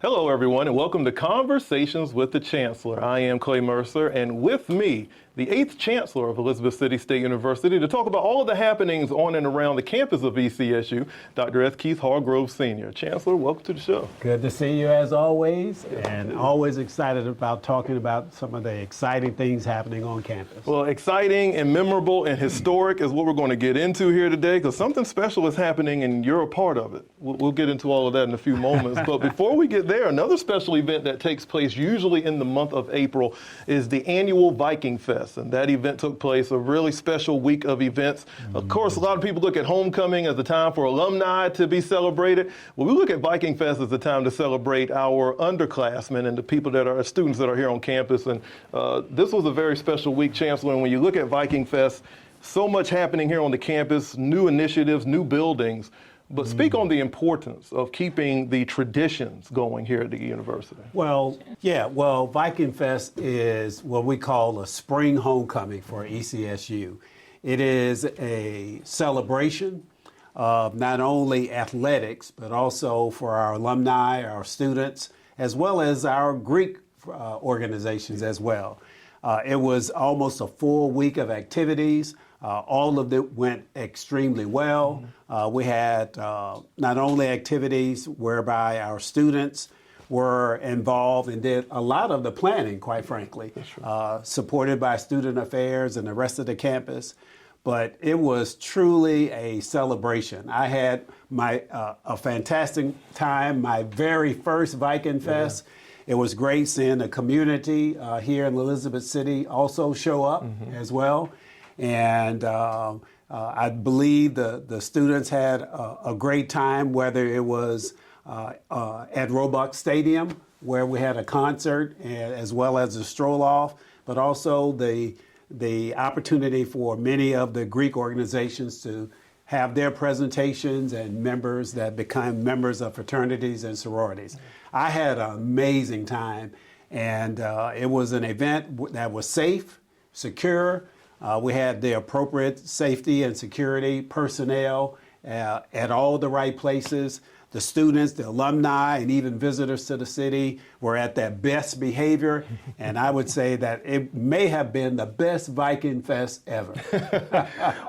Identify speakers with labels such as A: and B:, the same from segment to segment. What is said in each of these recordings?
A: Hello, everyone, and welcome to Conversations with the Chancellor. I am Clay Mercer, and with me, the 8th Chancellor of Elizabeth City State University, to talk about all of the happenings on and around the campus of ECSU, Dr. S. Keith Hargrove, Sr. Chancellor, welcome to the show.
B: Good to see you as always, and always excited about talking about some of the exciting things happening on campus.
A: Well, exciting and memorable and historic is what we're going to get into here today, because something special is happening and you're a part of it. We'll get into all of that in a few moments, but before we get there, another special event that takes place usually in the month of April is the annual Viking Fest. And that event took place, a really special week of events. Of course, a lot of people look at homecoming as a time for alumni to be celebrated. Well, we look at Viking Fest as a time to celebrate our underclassmen and the people that are students that are here on campus. And this was a very special week, Chancellor. And when you look at Viking Fest, so much happening here on the campus, new initiatives, new buildings. But speak on the importance of keeping the traditions going here at the university.
B: Well, Viking Fest is what we call a spring homecoming for ECSU. It is a celebration of not only athletics, but also for our alumni, our students, as well as our Greek organizations as well. It was almost a full week of activities. All of it went extremely well. We had not only activities whereby our students were involved and did a lot of the planning, quite frankly, supported by Student Affairs and the rest of the campus. But it was truly a celebration. I had a fantastic time, my very first Viking Fest. It was great seeing the community here in Elizabeth City also show up as well. And I believe the students had a great time, whether it was at Roebuck Stadium, where we had a concert, as well as a stroll-off, but also the opportunity for many of the Greek organizations to have their presentations and members that become members of fraternities and sororities. I had an amazing time, and it was an event that was safe, secure. We had the appropriate safety and security personnel at all the right places. The students, the alumni, and even visitors to the city were at their best behavior. And I would say that it may have been the best Viking Fest ever.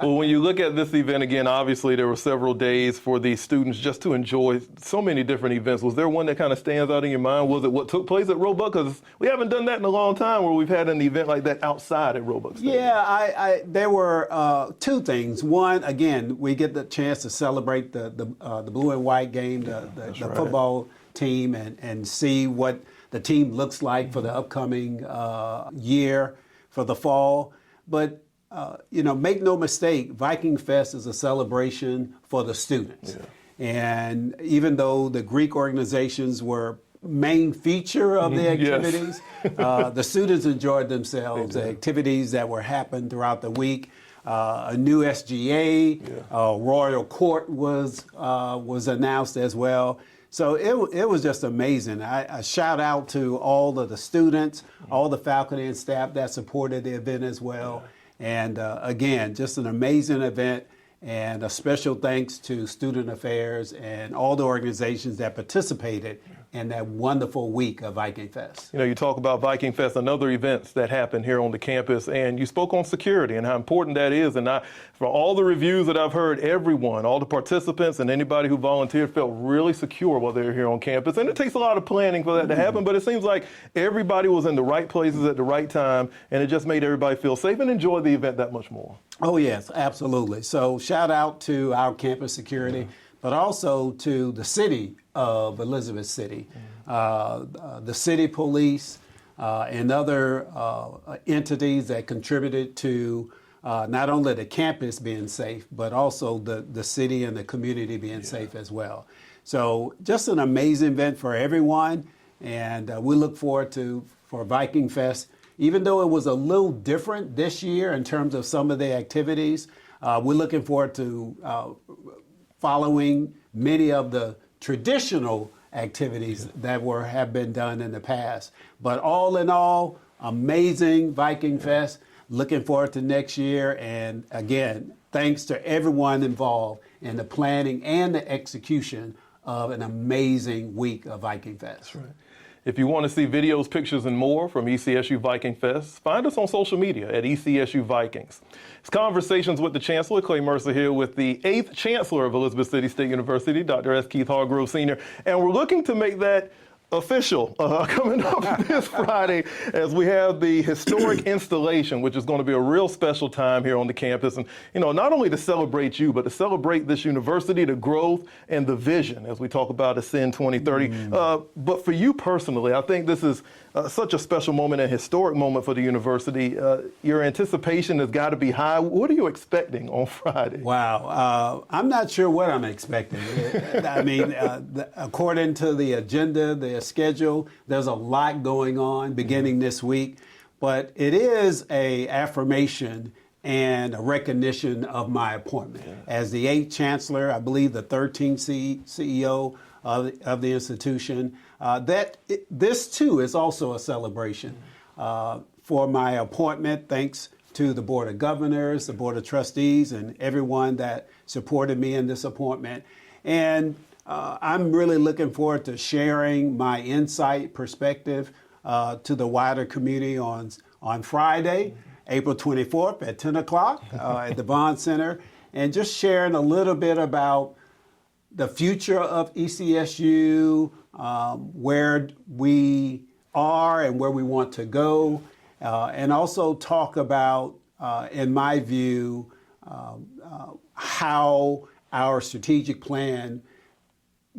A: Well, when you look at this event again, obviously there were several days for these students just to enjoy so many different events. Was there one that kind of stands out in your mind? Was it what took place at Roebuck? Because we haven't done that in a long time where we've had an event like that outside at Roebuck Stadium.
B: Yeah, there were two things. One, again, we get the chance to celebrate the blue and white game, the football team, and see what the team looks like for the upcoming year for the fall. But make no mistake, Viking Fest is a celebration for the students. And even though the Greek organizations were main feature of the activities, the students enjoyed themselves. The activities that were happening throughout the week. A new SGA, Royal Court was announced as well. So it was just amazing. I shout out to all of the students, all the faculty and staff that supported the event as well. And again, just an amazing event. And a special thanks to Student Affairs and all the organizations that participated in that wonderful week of Viking Fest.
A: You talk about Viking Fest and other events that happen here on the campus, and you spoke on security and how important that is. And for all the reviews that I've heard, everyone, all the participants and anybody who volunteered felt really secure while they were here on campus. And it takes a lot of planning for that to happen, but it seems like everybody was in the right places at the right time, and it just made everybody feel safe and enjoy the event that much more.
B: Oh, yes, absolutely. So shout out to our campus security, but also to the city of Elizabeth City, the city police, and other entities that contributed to not only the campus being safe, but also the city and the community being safe as well. So just an amazing event for everyone, and we look forward for Viking Fest. Even though it was a little different this year in terms of some of the activities, we're looking forward to following many of the traditional activities that have been done in the past. But all in all, amazing Viking Fest. Looking forward to next year. And again, thanks to everyone involved in the planning and the execution of an amazing week of Viking Fest.
A: That's right. If you want to see videos, pictures, and more from ECSU Viking Fest, find us on social media at ECSU Vikings. It's Conversations with the Chancellor, Clay Mercer here with the 8th Chancellor of Elizabeth City State University, Dr. S. Keith Hargrove, Sr., and we're looking to make that official coming up this Friday as we have the historic installation, which is going to be a real special time here on the campus. And, not only to celebrate you, but to celebrate this university, the growth and the vision as we talk about Ascend 2030. But for you personally, I think this is such a special moment, a historic moment for the university. Your anticipation has got to be high. What are you expecting on Friday?
B: Wow. I'm not sure what I'm expecting. I mean, according to the agenda, the schedule, there's a lot going on beginning this week. But it is a affirmation and a recognition of my appointment. As the 8th Chancellor, I believe the 13th CEO of the institution, this too is also a celebration for my appointment, thanks to the Board of Governors, the Board of Trustees, and everyone that supported me in this appointment. And I'm really looking forward to sharing my insight, perspective to the wider community on Friday, April 24th at 10 o'clock at the Bond Center, and just sharing a little bit about the future of ECSU, where we are and where we want to go, and also talk about, in my view, how our strategic plan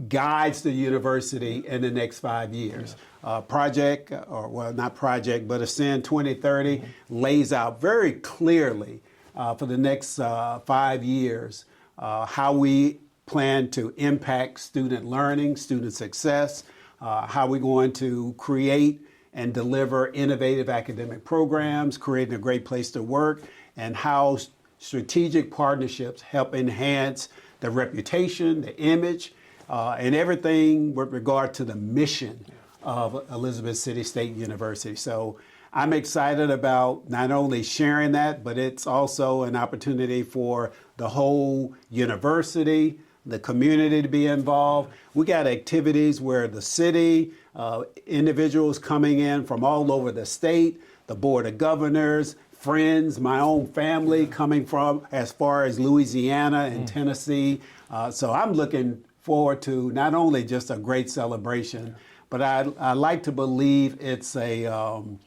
B: guides the university in the next 5 years. Not project, but Ascend 2030 lays out very clearly for the next 5 years how we plan to impact student learning, student success, how we're going to create and deliver innovative academic programs, creating a great place to work, and how strategic partnerships help enhance the reputation, the image, and everything with regard to the mission of Elizabeth City State University. So I'm excited about not only sharing that, but it's also an opportunity for the whole university, the community to be involved. We got activities where the city, individuals coming in from all over the state, the Board of Governors, friends, my own family coming from as far as Louisiana and Tennessee. So I'm looking forward to not only just a great celebration, but I like to believe it's an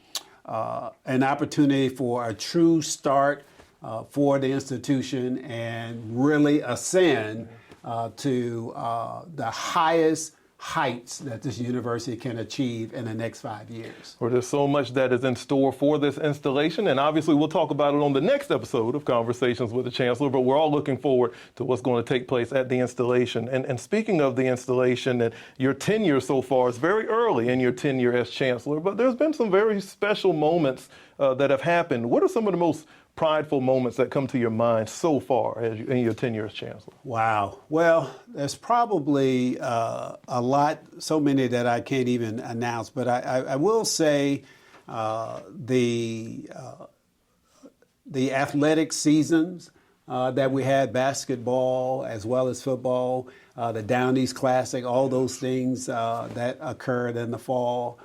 B: opportunity for a true start for the institution and really ascend to the highest heights that this university can achieve in the next 5 years.
A: Well, there's so much that is in store for this installation, and obviously we'll talk about it on the next episode of Conversations with the Chancellor, but we're all looking forward to what's going to take place at the installation. And speaking of the installation, and your tenure so far is very early in your tenure as Chancellor, but there's been some very special moments that have happened. What are some of the most prideful moments that come to your mind so far in your tenure as Chancellor?
B: Wow. Well, there's probably a lot, so many that I can't even announce, but I will say the athletic seasons that we had, basketball as well as football, the Down East Classic, all those things that occurred in the fall.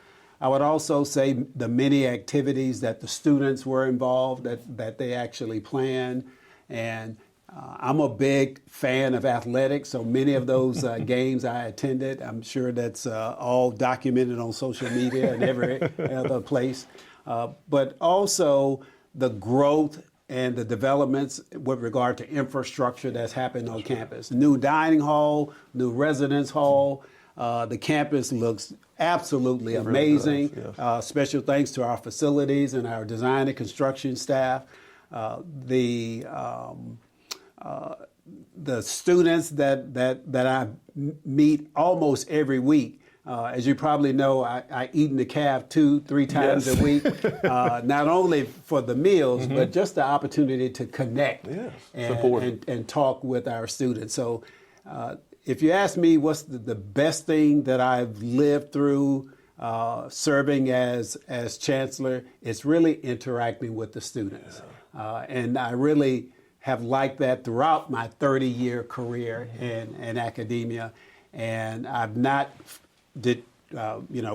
B: I would also say the many activities that the students were involved, that they actually planned. And I'm a big fan of athletics, so many of those games I attended. I'm sure that's all documented on social media and every other place. But also the growth and the developments with regard to infrastructure that's happened on campus. New dining hall, new residence hall. The campus looks absolutely amazing. Really does, yes. Special thanks to our facilities and our design and construction staff. The students that I meet almost every week. As you probably know, I eat in the caf 2-3 times a week, not only for the meals, but just the opportunity to connect and talk with our students. So if you ask me what's the best thing that I've lived through serving as Chancellor, it's really interacting with the students. And I really have liked that throughout my 30-year career in academia. And I've not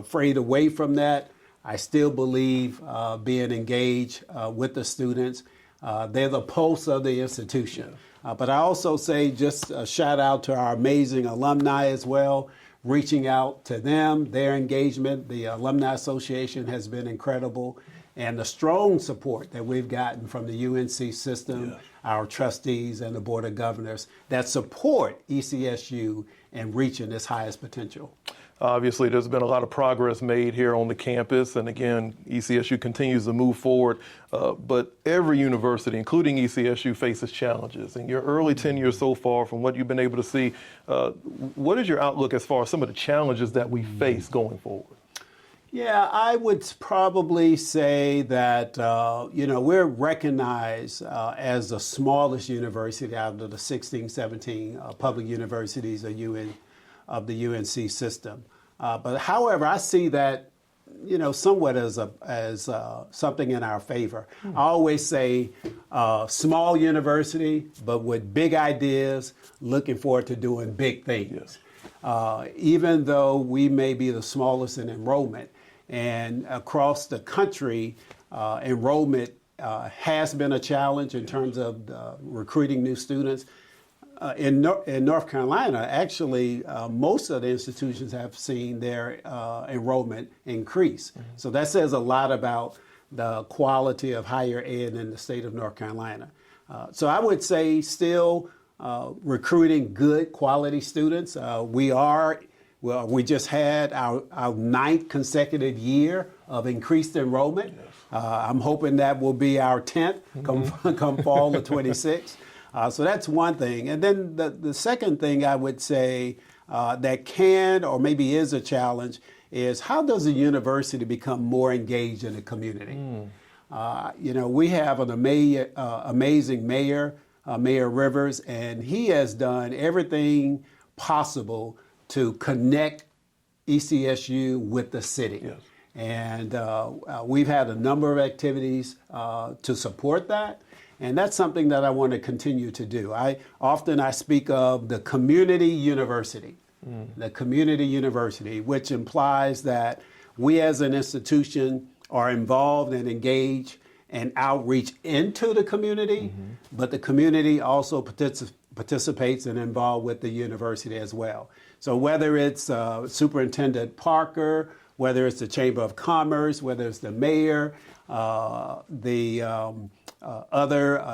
B: frayed away from that. I still believe being engaged with the students. They're the pulse of the institution. But I also say just a shout out to our amazing alumni as well, reaching out to them, their engagement. The Alumni Association has been incredible. And the strong support that we've gotten from the UNC system, our trustees and the Board of Governors that support ECSU in reaching its highest potential.
A: Obviously, there's been a lot of progress made here on the campus, and again, ECSU continues to move forward, but every university, including ECSU, faces challenges. In your early tenure so far, from what you've been able to see, what is your outlook as far as some of the challenges that we face going forward?
B: Yeah, I would probably say that, we're recognized as the smallest university out of the 16, 17 public universities of the UNC system. But however, I see that, somewhat as something in our favor. I always say small university, but with big ideas, looking forward to doing big things. Even though we may be the smallest in enrollment, and across the country, enrollment has been a challenge in terms of recruiting new students. In North Carolina, actually, most of the institutions have seen their enrollment increase. So that says a lot about the quality of higher ed in the state of North Carolina. So I would say still recruiting good quality students. We just had our 9th consecutive year of increased enrollment. I'm hoping that will be our 10th come fall of 26. So that's one thing. And then the second thing I would say that can or maybe is a challenge is how does a university become more engaged in the community? We have an amazing mayor, Mayor Rivers, and he has done everything possible to connect ECSU with the city. And we've had a number of activities to support that. And that's something that I want to continue to do. I speak of the community university, the community university, which implies that we as an institution are involved and engaged and outreach into the community, but the community also participates and involved with the university as well. So whether it's Superintendent Parker, whether it's the Chamber of Commerce, whether it's the mayor, other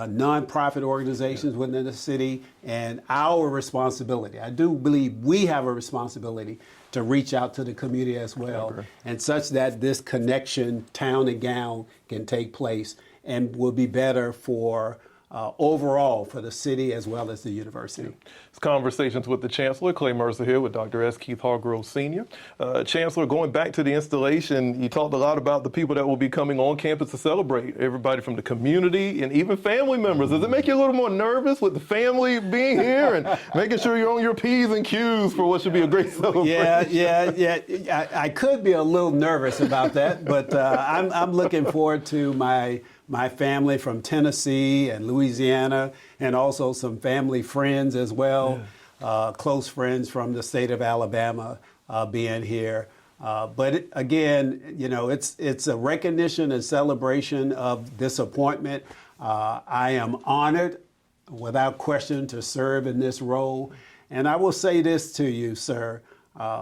B: nonprofit organizations within the city, and our responsibility. I do believe we have a responsibility to reach out to the community as well, and such that this connection, town and gown, can take place and will be better for overall for the city as well as the university.
A: It's Conversations with the Chancellor. Clay Mercer here with Dr. S. Keith Hargrove, Sr. Chancellor, going back to the installation, you talked a lot about the people that will be coming on campus to celebrate, everybody from the community and even family members. Does it make you a little more nervous with the family being here and making sure you're on your P's and Q's for what should be a great celebration?
B: Yeah. I could be a little nervous about that, but I'm looking forward to my family from Tennessee and Louisiana, and also some family friends as well, close friends from the state of Alabama being here. But again, it's a recognition and celebration of this appointment. I am honored, without question, to serve in this role. And I will say this to you, sir,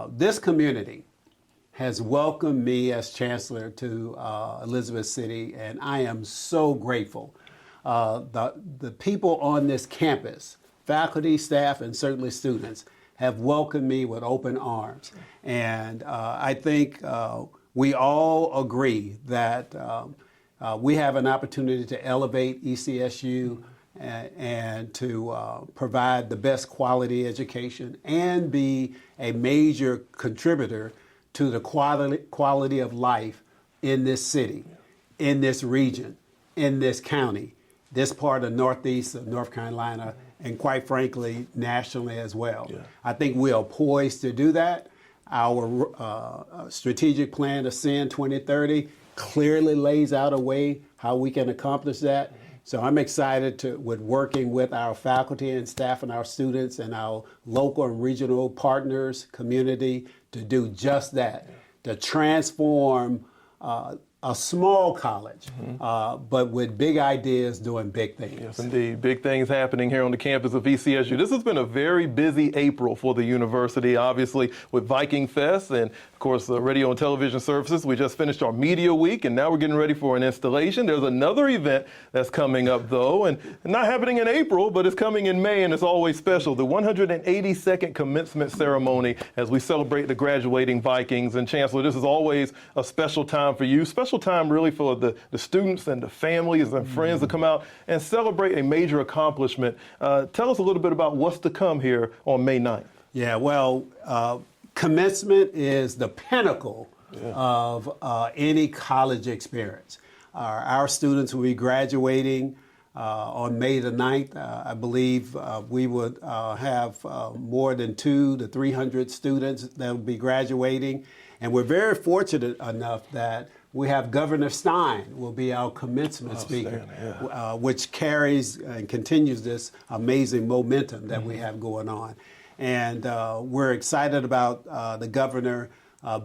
B: this community has welcomed me as Chancellor to Elizabeth City, and I am so grateful. The people on this campus, faculty, staff, and certainly students, have welcomed me with open arms. And I think we all agree that we have an opportunity to elevate ECSU and to provide the best quality education and be a major contributor to the quality of life in this city, in this region, in this county, this part of Northeast of North Carolina, and quite frankly, nationally as well. I think we are poised to do that. Our strategic plan, Ascend 2030, clearly lays out a way how we can accomplish that. So I'm excited with working with our faculty and staff and our students and our local and regional partners, community, to do just that, to transform a small college, but with big ideas doing big things.
A: Yes, indeed. Big things happening here on the campus of ECSU. This has been a very busy April for the university, obviously, with Viking Fest and, of course, radio and television services. We just finished our media week, and now we're getting ready for an installation. There's another event that's coming up, though, and not happening in April, but it's coming in May, and it's always special. The 182nd commencement ceremony as we celebrate the graduating Vikings. And, Chancellor, this is always a special time for you, special time really for the students and the families and friends to come out and celebrate a major accomplishment. Tell us a little bit about what's to come here on May 9th.
B: Yeah, well, commencement is the pinnacle of any college experience. Our students will be graduating on May the 9th. I believe we would have more than 200 to 300 students that will be graduating. And we're very fortunate enough that we have Governor Stein will be our commencement speaker, which carries and continues this amazing momentum that we have going on. And we're excited about the governor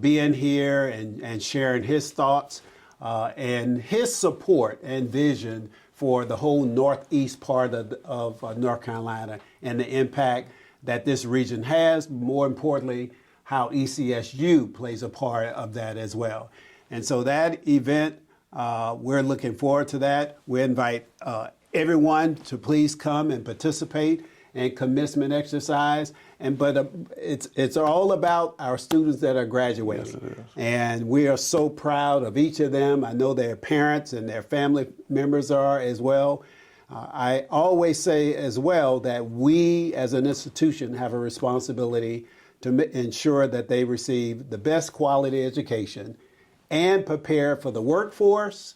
B: being here and sharing his thoughts and his support and vision for the whole northeast part of North Carolina and the impact that this region has, more importantly, how ECSU plays a part of that as well. And so that event, we're looking forward to that. We invite everyone to please come and participate in commencement exercise. But it's all about our students that are graduating. Yes, it is. And we are so proud of each of them. I know their parents and their family members are as well. I always say as well that we as an institution have a responsibility to ensure that they receive the best quality education and prepare for the workforce,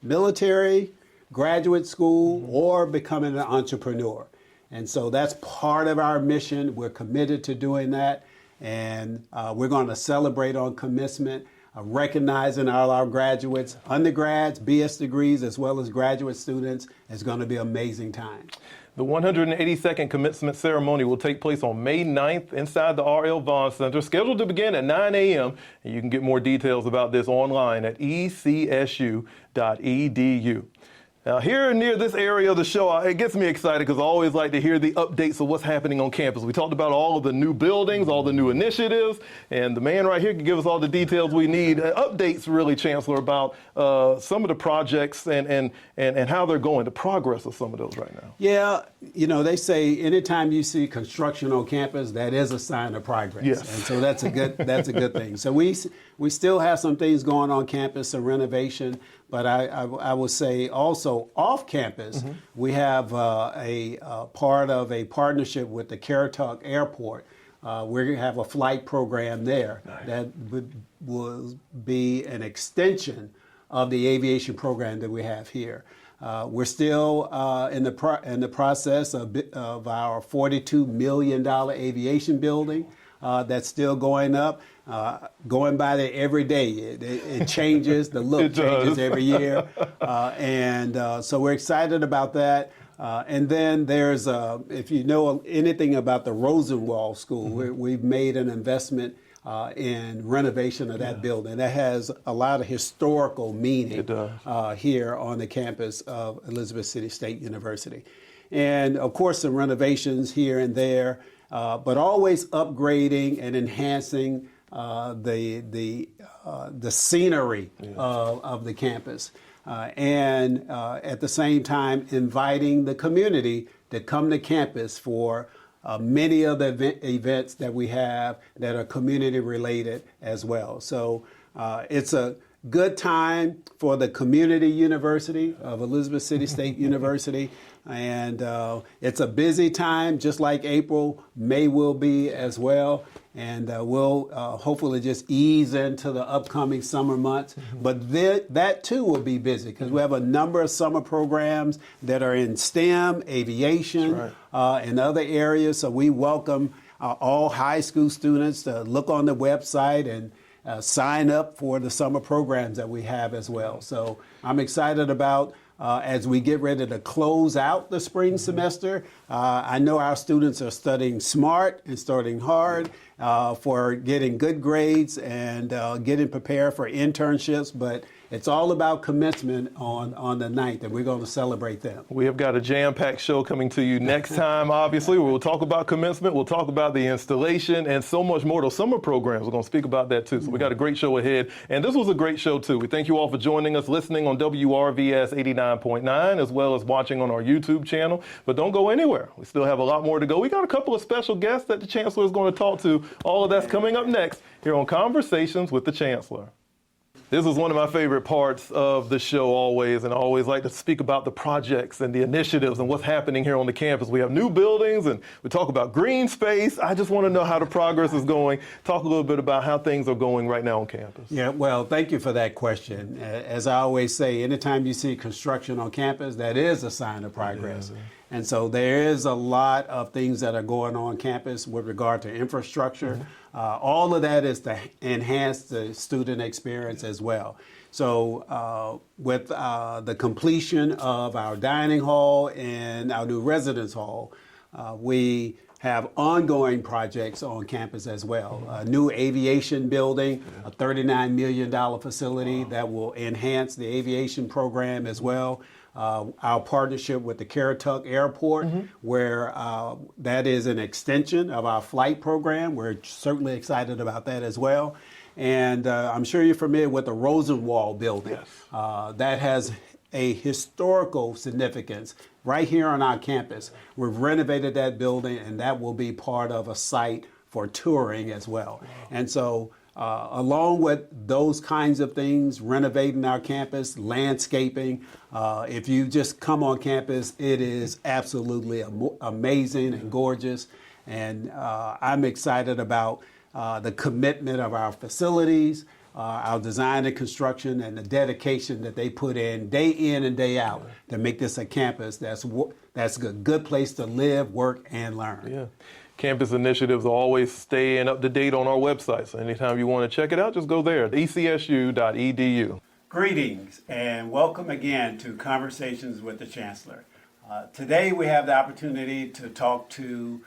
B: military, graduate school, or becoming an entrepreneur. And so that's part of our mission. We're committed to doing that. And we're going to celebrate on commencement, recognizing all our graduates, undergrads, BS degrees, as well as graduate students. It's going to be an amazing time.
A: The 182nd commencement ceremony will take place on May 9th inside the R.L. Vaughn Center, scheduled to begin at 9 a.m. And you can get more details about this online at ecsu.edu. Now, here near this area of the show, it gets me excited because I always like to hear the updates of what's happening on campus. We talked about all of the new buildings, all the new initiatives, and the man right here can give us all the details we need. Updates, really, Chancellor, about some of the projects and how they're going, the progress of some of those right now.
B: Yeah, you know, they say anytime you see construction on campus, that is a sign of progress.
A: Yes.
B: And so that's a good thing. So we still have some things going on campus, some renovation. But I would say also off campus, we have a part of a partnership with the Caratuck Airport. We're going to have a flight program there that will be an extension of the aviation program that we have here. We're still in the process of our $42 million aviation building that's still going up. Going by there every day, it changes. The look changes every year, and so we're excited about that. And then there's, if you know anything about the Rosenwald School, we've made an investment in renovation of that building. That has a lot of historical meaning here on the campus of Elizabeth City State University. And of course, some renovations here and there, but always upgrading and enhancing the scenery of the campus, and at the same time inviting the community to come to campus for many of the events that we have that are community related as well. So it's a good time for the community university of Elizabeth City State University. And it's a busy time, just like April. May will be as well. And we'll hopefully just ease into the upcoming summer months. But that too will be busy because we have a number of summer programs that are in STEM, aviation, and other areas. So we welcome all high school students to look on the website and sign up for the summer programs that we have as well. So I'm excited about as we get ready to close out the spring semester. I know our students are studying smart and studying hard for getting good grades and getting prepared for internships, but it's all about commencement on the 9th, and we're going to celebrate them.
A: We have got a jam-packed show coming to you next time, obviously. We'll talk about commencement, we'll talk about the installation, and so much more. Those summer programs, we're going to speak about that too. So we got a great show ahead, and this was a great show too. We thank you all for joining us, listening on WRVS 89.9, as well as watching on our YouTube channel. But don't go anywhere. We still have a lot more to go. We got a couple of special guests that the Chancellor is going to talk to. All of that's coming up next here on Conversations with the Chancellor. This is one of my favorite parts of the show always, and I always like to speak about the projects and the initiatives and what's happening here on the campus. We have new buildings and we talk about green space. I just want to know how the progress is going. Talk a little bit about how things are going right now on campus.
B: Yeah, well, thank you for that question. As I always say, anytime you see construction on campus, that is a sign of progress. And so there is a lot of things that are going on campus with regard to infrastructure. All of that is to enhance the student experience as well. So with the completion of our dining hall and our new residence hall, we have ongoing projects on campus as well. A new aviation building, a $39 million facility that will enhance the aviation program as well. Our partnership with the Currituck Airport, where that is an extension of our flight program. We're certainly excited about that as well. And I'm sure you're familiar with the Rosenwald building. Yes. That has a historical significance right here on our campus. We've renovated that building, and that will be part of a site for touring as well. Wow. And so along with those kinds of things, renovating our campus, landscaping, if you just come on campus, it is absolutely amazing and gorgeous. And I'm excited about the commitment of our facilities, our design and construction, and the dedication that they put in and day out to make this a campus that's a good place to live, work, and learn.
A: Yeah. Campus initiatives are always staying up to date on our website. So anytime you want to check it out, just go there, ECSU.edu.
B: Greetings and welcome again to Conversations with the Chancellor. Today we have the opportunity to talk to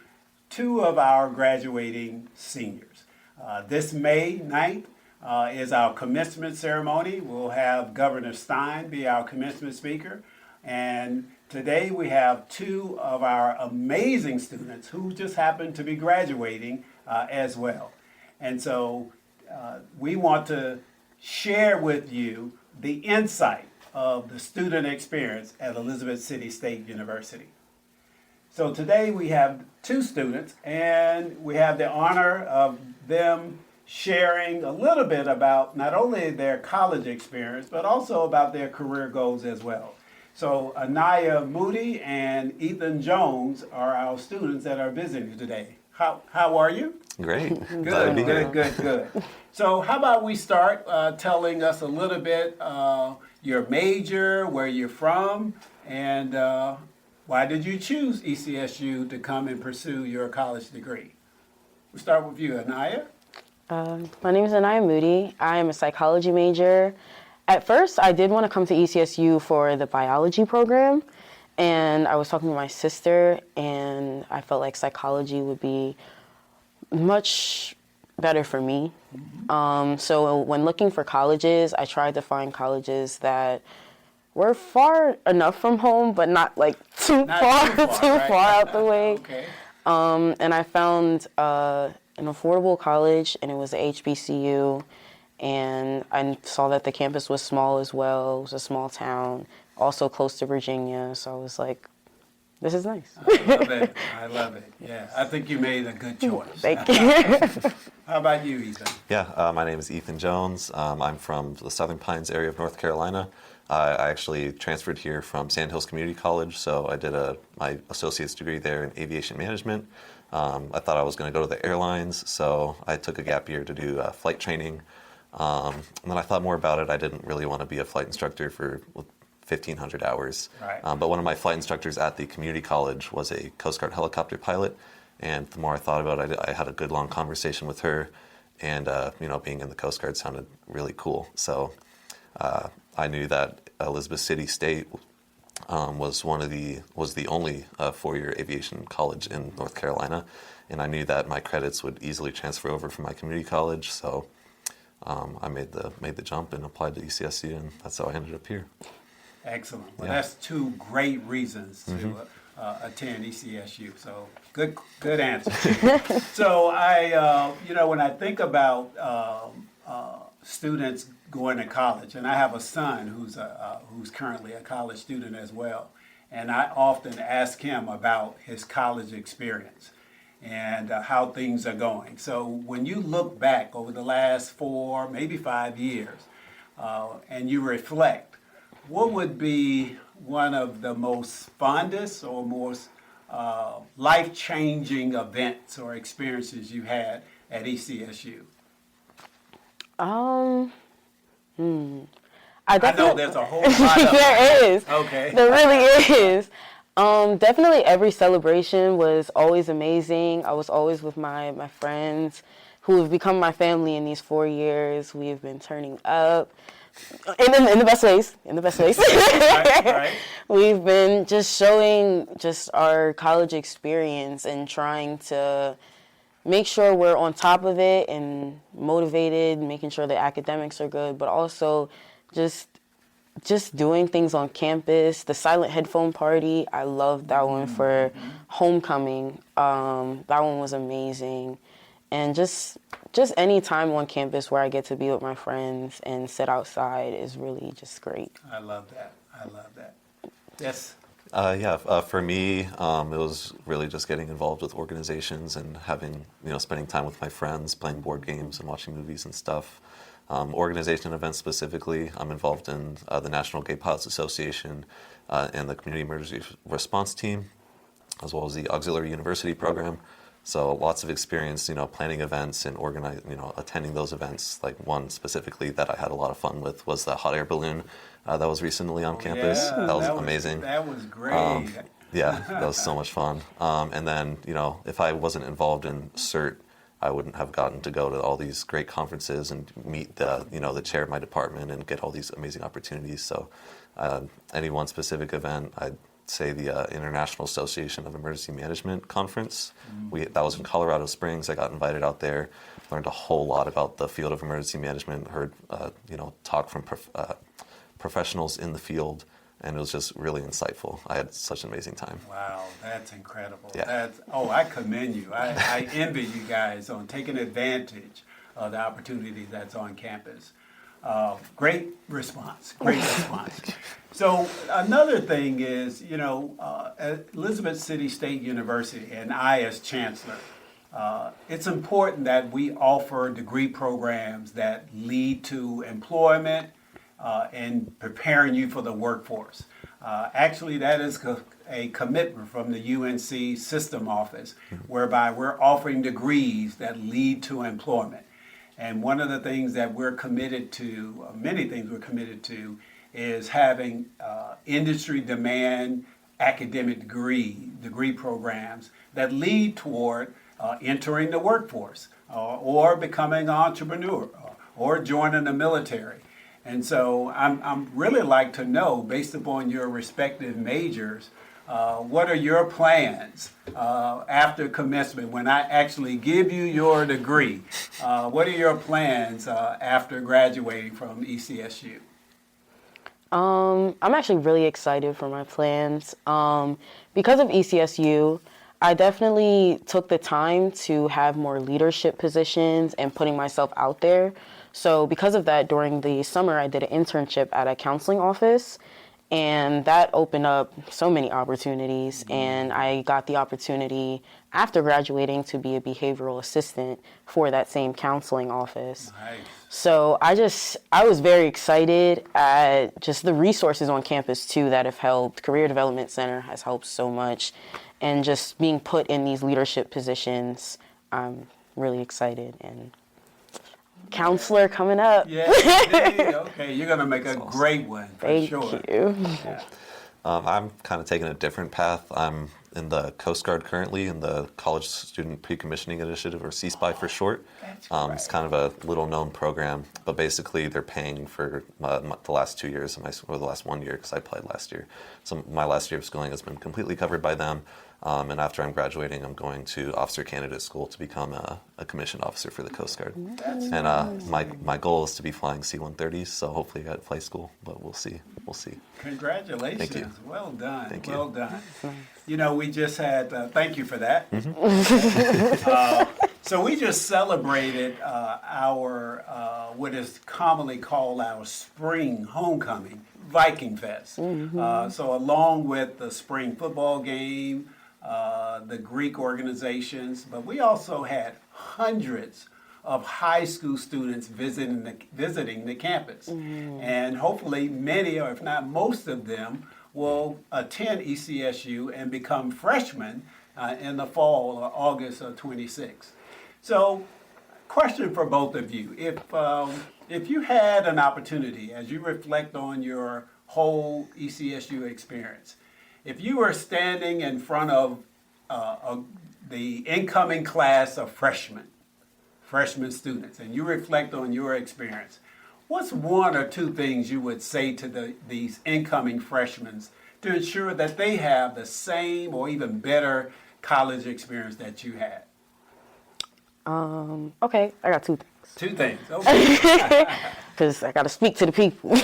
B: two of our graduating seniors. This May 9th is our commencement ceremony. We'll have Governor Stein be our commencement speaker. And today we have two of our amazing students who just happen to be graduating as well. And so we want to share with you the insight of the student experience at Elizabeth City State University. So today we have two students, and we have the honor of them sharing a little bit about not only their college experience, but also about their career goals as well. So Aniyah Moody and Ethan Jones are our students that are visiting today. How are you?
C: Great.
B: Good. So how about we start telling us a little bit your major, where you're from, and why did you choose ECSU to come and pursue your college degree? We'll start with you, Aniyah.
D: My name is Aniyah Moody. I am a psychology major. At first, I did want to come to ECSU for the biology program, and I was talking to my sister, and I felt like psychology would be much better for me. So when looking for colleges, I tried to find colleges that were far enough from home, but not like too far out the way.
B: Okay.
D: And I found an affordable college, and it was the HBCU. And I saw that the campus was small as well. It was a small town, also close to Virginia. So I was like, this is nice.
B: I love it. Yeah, I think you made a good choice.
D: Thank you.
B: How about you, Ethan?
C: Yeah, my name is Ethan Jones. I'm from the Southern Pines area of North Carolina. I actually transferred here from Sandhills Community College, so I did my associate's degree there in aviation management. I thought I was going to go to the airlines, so I took a gap year to do flight training. And then I thought more about it. I didn't really want to be a flight instructor for 1,500 hours.
B: Right.
C: But one of my flight instructors at the community college was a Coast Guard helicopter pilot. And the more I thought about it, I had a good long conversation with her. And, being in the Coast Guard sounded really cool. So I knew that Elizabeth City State was the only four-year aviation college in North Carolina, and I knew that my credits would easily transfer over from my community college, so I made the jump and applied to ECSU, and that's how I ended up here.
B: Excellent. Well,
C: Yeah.
B: that's two great reasons to attend ECSU. So good answer. So when I think about students going to college, and I have a son who's currently a college student as well, and I often ask him about his college experience and how things are going. So when you look back over the last 4, maybe 5 years, and you reflect, what would be one of the most fondest or most life-changing events or experiences you had at ECSU? I know there's a whole lot of
D: There is.
B: Okay.
D: There really is. Definitely every celebration was always amazing. I was always with my friends who have become my family in these 4 years. We have been turning up in the best ways. In the best ways.
B: Right.
D: We've been just showing just our college experience and trying to make sure we're on top of it and motivated, making sure the academics are good, but also just doing things on campus. The silent headphone party, I loved that one for homecoming. That one was amazing. And just any time on campus where I get to be with my friends and sit outside is really just great.
B: I love that. Yes.
C: For me, it was really just getting involved with organizations and having, spending time with my friends, playing board games and watching movies and stuff. Organization events specifically, I'm involved in the National Gay Pilots Association and the Community Emergency Response Team, as well as the Auxiliary University Program. So lots of experience, planning events and attending those events. Like one specifically that I had a lot of fun with was the hot air balloon that was recently on campus.
B: Yeah,
C: that was amazing.
B: That was great.
C: Yeah, that was so much fun. And then, if I wasn't involved in CERT, I wouldn't have gotten to go to all these great conferences and meet the chair of my department and get all these amazing opportunities. So any one specific event, I'd say the International Association of Emergency Management Conference. That was in Colorado Springs. I got invited out there, learned a whole lot about the field of emergency management, heard talk from professionals in the field, and it was just really insightful. I had such an amazing time.
B: Wow, that's incredible.
C: Yeah.
B: I commend you. I envy you guys on taking advantage of the opportunity that's on campus. Great response. So another thing is, at Elizabeth City State University and I as Chancellor, it's important that we offer degree programs that lead to employment and preparing you for the workforce. Actually, that is a commitment from the UNC System Office, whereby we're offering degrees that lead to employment. And one of the things that we're committed to, many things we're committed to, is having industry demand academic degree programs that lead toward entering the workforce or becoming an entrepreneur or joining the military. And so I'm really like to know, based upon your respective majors, what are your plans after commencement when I actually give you your degree? What are your plans after graduating from ECSU?
D: I'm actually really excited for my plans. Because of ECSU, I definitely took the time to have more leadership positions and putting myself out there. So because of that, during the summer, I did an internship at a counseling office, and that opened up so many opportunities. And I got the opportunity after graduating to be a behavioral assistant for that same counseling office.
B: Nice.
D: So I was very excited at just the resources on campus too that have helped. Career Development Center has helped so much, and just being put in these leadership positions, I'm really excited. And Counselor coming up.
B: Yeah, indeed. Okay, you're going to make a great one, for
D: Thank
B: sure.
D: you.
B: Yeah.
C: I'm kind of taking a different path. I'm in the Coast Guard currently in the College Student Pre-Commissioning Initiative, or CSPI for short. It's kind of a little-known program, but basically they're paying for the last 2 years, or the last 1 year, because I applied last year. So my last year of schooling has been completely covered by them. And after I'm graduating, I'm going to officer candidate school to become a commissioned officer for the Coast Guard. And my goal is to be flying C-130s, so hopefully at flight school, but we'll see. We'll see.
B: Congratulations.
C: Thank you.
B: Well done.
C: Thank you.
B: Well done. You know, we just had, thank you for that. So we just celebrated our, what is commonly called our spring homecoming, Viking Fest. So along with the spring football game, the Greek organizations, but we also had hundreds of high school students visiting the campus. And hopefully many, or if not most of them, will attend ECSU and become freshmen in the fall or August of 26. So, question for both of you. If you had an opportunity, as you reflect on your whole ECSU experience, if you were standing in front of the incoming class of freshman students, and you reflect on your experience, what's one or two things you would say to these incoming freshmen to ensure that they have the same or even better college experience that you had?
D: Okay, I got two things.
B: Two things, okay.
D: Because I got to speak to the people.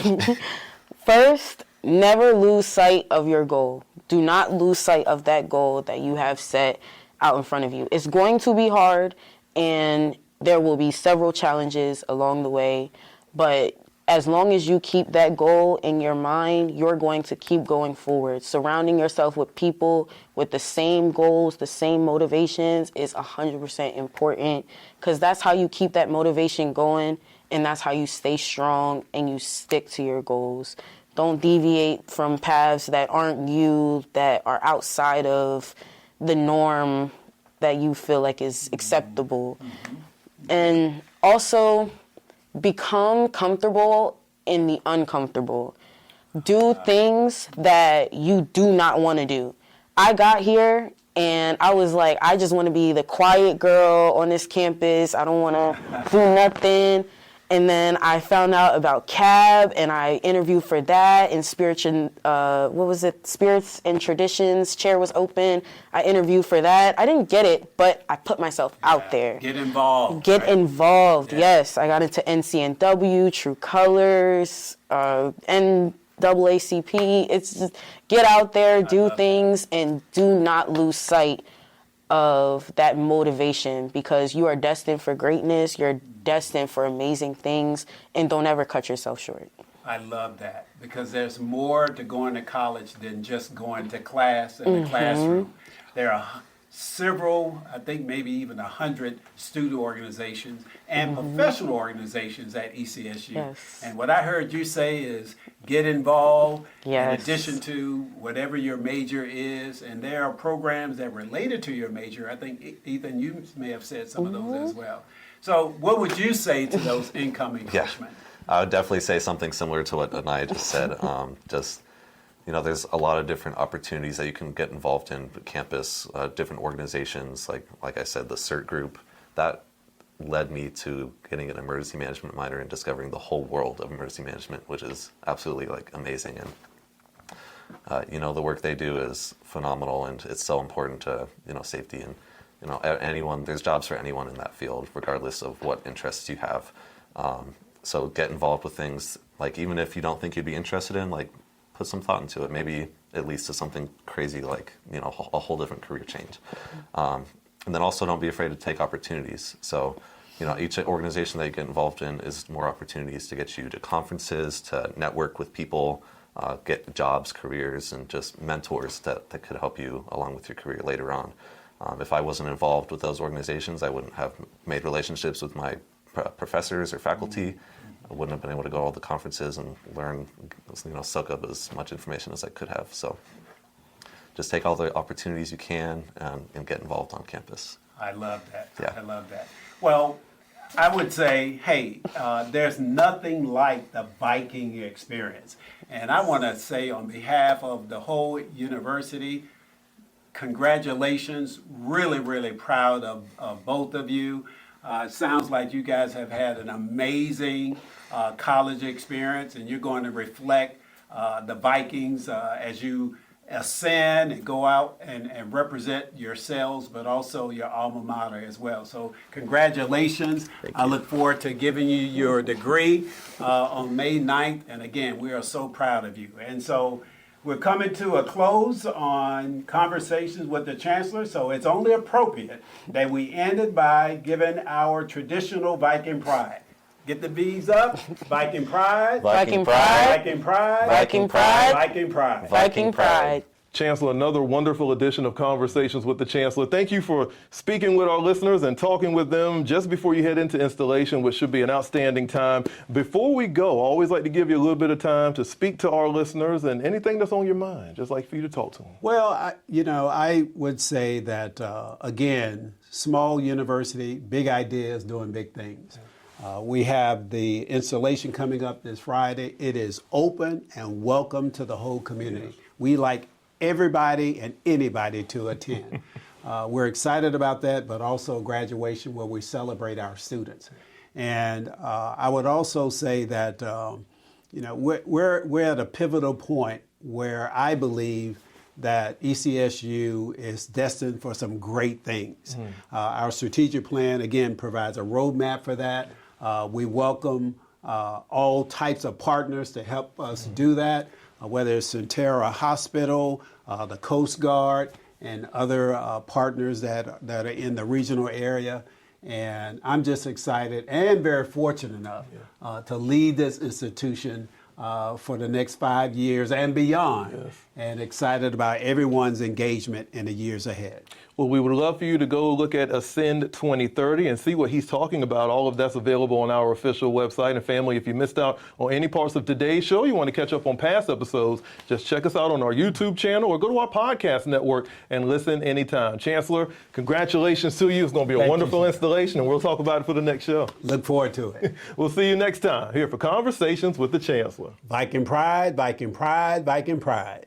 D: First, never lose sight of your goal. Do not lose sight of that goal that you have set out in front of you. It's going to be hard, and there will be several challenges along the way, but as long as you keep that goal in your mind, you're going to keep going forward. Surrounding yourself with people with the same goals, the same motivations is 100% important, because that's how you keep that motivation going, and that's how you stay strong and you stick to your goals. Don't deviate from paths that aren't you, that are outside of the norm that you feel like is acceptable. And also, become comfortable in the uncomfortable. Do things that you do not want to do. I got here and I was like, I just want to be the quiet girl on this campus. I don't want to do nothing. And then I found out about CAB, and I interviewed for that. And Spirits and Traditions chair was open. I interviewed for that. I didn't get it, but I put myself out there.
B: Get involved.
D: Get involved. Yeah. Yes, I got into NCNW, True Colors, NAACP. It's just get out there, do things, and do not lose sight of that motivation, because you are destined for greatness. You're destined for amazing things, and don't ever cut yourself short.
B: I love that, because there's more to going to college than just going to class in the classroom. There are several, I think maybe even 100 student organizations and professional organizations at ECSU.
D: Yes.
B: And what I heard you say is get involved in
D: Yes.
B: addition to whatever your major is. And there are programs that related to your major. I think, Ethan, you may have said some of those as well. So what would you say to those incoming freshmen?
C: I would definitely say something similar to what Aniyah just said. There's a lot of different opportunities that you can get involved in campus, different organizations, like I said, the CERT group. That led me to getting an emergency management minor and discovering the whole world of emergency management, which is absolutely amazing. And the work they do is phenomenal, and it's so important to safety and anyone. There's jobs for anyone in that field, regardless of what interests you have. So get involved with things, even if you don't think you'd be interested in, put some thought into it. Maybe it leads to something crazy, a whole different career change. And then also don't be afraid to take opportunities. So, each organization that you get involved in is more opportunities to get you to conferences, to network with people, get jobs, careers, and just mentors that could help you along with your career later on. If I wasn't involved with those organizations, I wouldn't have made relationships with my professors or faculty. I wouldn't have been able to go to all the conferences and learn, soak up as much information as I could have. So just take all the opportunities you can and get involved on campus.
B: I love that.
C: Yeah.
B: I love that. Well, I would say, hey, there's nothing like the Viking experience. And I want to say on behalf of the whole university, congratulations. Really, really proud of both of you. It sounds like you guys have had an amazing college experience, and you're going to reflect the Vikings as you ascend and go out and represent yourselves, but also your alma mater as well. So congratulations. I look forward to giving you your degree on May 9th. And again, we are so proud of you. And so we're coming to a close on Conversations with the Chancellor. So it's only appropriate that we ended by giving our traditional Viking pride. Get the V's up. Viking pride.
D: Viking pride.
B: Viking pride.
D: Viking pride.
B: Viking pride.
D: Viking pride.
A: Chancellor, another wonderful edition of Conversations with the Chancellor. Thank you for speaking with our listeners and talking with them just before you head into installation, which should be an outstanding time. Before we go, I always like to give you a little bit of time to speak to our listeners and anything that's on your mind, just like for you to talk to them.
B: Well, I would say that, again, small university, big ideas, doing big things. We have the installation coming up this Friday. It is open and welcome to the whole community. Yes. We like everybody and anybody to attend. We're excited about that, but also graduation where we celebrate our students. And I would also say that we're at a pivotal point where I believe that ECSU is destined for some great things. Our strategic plan, again, provides a roadmap for that. We welcome all types of partners to help us do that, whether it's Centera Hospital, the Coast Guard, and other partners that are in the regional area. And I'm just excited and very fortunate enough to lead this institution for the next 5 years and beyond, and excited about everyone's engagement in the years ahead.
A: Well, we would love for you to go look at Ascend 2030 and see what he's talking about. All of that's available on our official website. And family, if you missed out on any parts of today's show, you want to catch up on past episodes, just check us out on our YouTube channel or go to our podcast network and listen anytime. Chancellor, congratulations to you. It's going to be a wonderful installation, and we'll talk about it for the next show.
B: Look forward to it.
A: We'll see you next time here for Conversations with the Chancellor.
B: Viking pride, Viking pride, Viking pride.